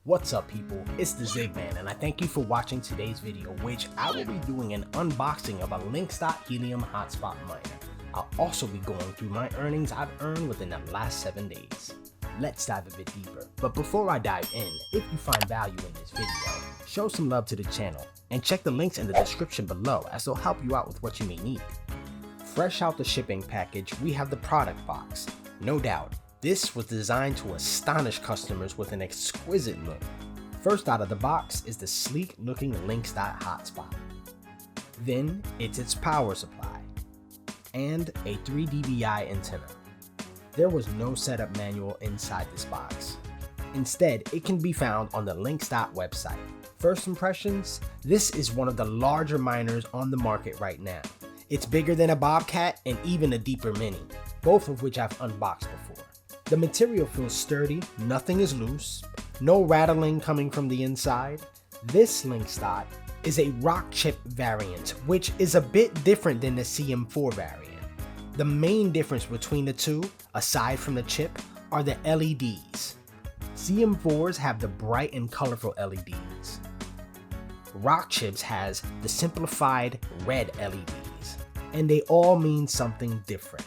What's up people, it's the Zigman and I thank you for watching today's video, which I will be doing an unboxing of a Linxdot Helium Hotspot miner. I'll also be going through my earnings I've earned within the last 7 days. Let's dive a bit deeper, but before I dive in, if you find value in this video, show some love to the channel and check the links in the description below as they'll help you out with what you may need. Fresh out the shipping package, we have the product box. No doubt, this was designed to astonish customers with an exquisite look. First out of the box is the sleek looking Linxdot Hotspot. Then it's its power supply and a 3 dBi antenna. There was no setup manual inside this box. Instead, it can be found on the Linxdot website. First impressions, this is one of the larger miners on the market right now. It's bigger than a Bobcat and even a deeper Mini, both of which I've unboxed before. The material feels sturdy, nothing is loose, no rattling coming from the inside. This Linxdot is a Rockchip variant, which is a bit different than the CM4 variant. The main difference between the two, aside from the chip, are the LEDs. CM4s have the bright and colorful LEDs. Rockchips has the simplified red LEDs, and they all mean something different.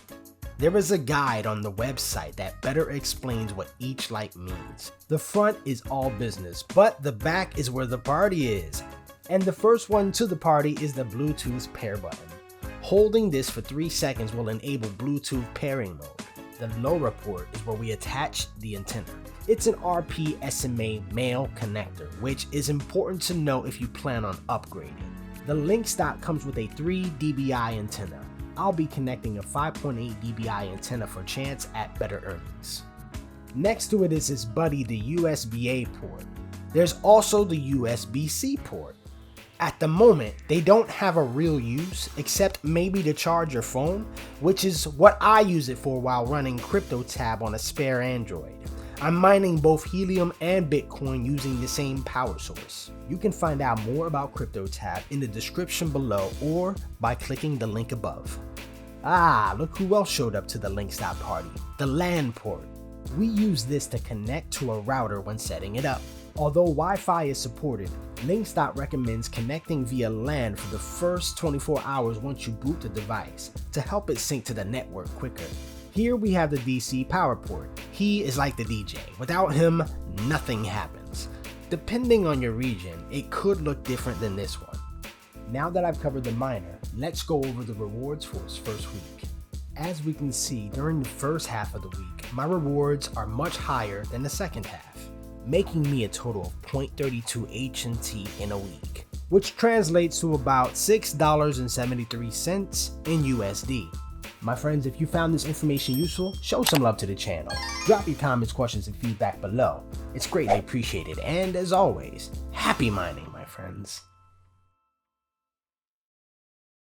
There is a guide on the website that better explains what each light means. The front is all business, but the back is where the party is. And the first one to the party is the Bluetooth pair button. Holding this for 3 seconds will enable Bluetooth pairing mode. The lower port is where we attach the antenna. It's an RP-SMA male connector, which is important to know if you plan on upgrading. The Linxdot comes with a 3 dBi antenna. I'll be connecting a 5.8 dBi antenna for chance at better earnings. Next to it is his buddy, the USB-A port. There's also the USBC port. At the moment, they don't have a real use except maybe to charge your phone, which is what I use it for while running CryptoTab on a spare Android. I'm mining both Helium and Bitcoin using the same power source. You can find out more about CryptoTab in the description below or by clicking the link above. Look who else showed up to the Linxdot party, the LAN port. We use this to connect to a router when setting it up. Although Wi-Fi is supported, Linxdot recommends connecting via LAN for the first 24 hours once you boot the device to help it sync to the network quicker. Here we have the DC power port. He is like the DJ. Without him, nothing happens. Depending on your region, it could look different than this one. Now that I've covered the miner, let's go over the rewards for his first week. As we can see, during the first half of the week, my rewards are much higher than the second half, making me a total of 0.32 HNT in a week, which translates to about $6.73 in USD. My friends, if you found this information useful, show some love to the channel. Drop your comments, questions, and feedback below. It's greatly appreciated, and as always, happy mining, my friends.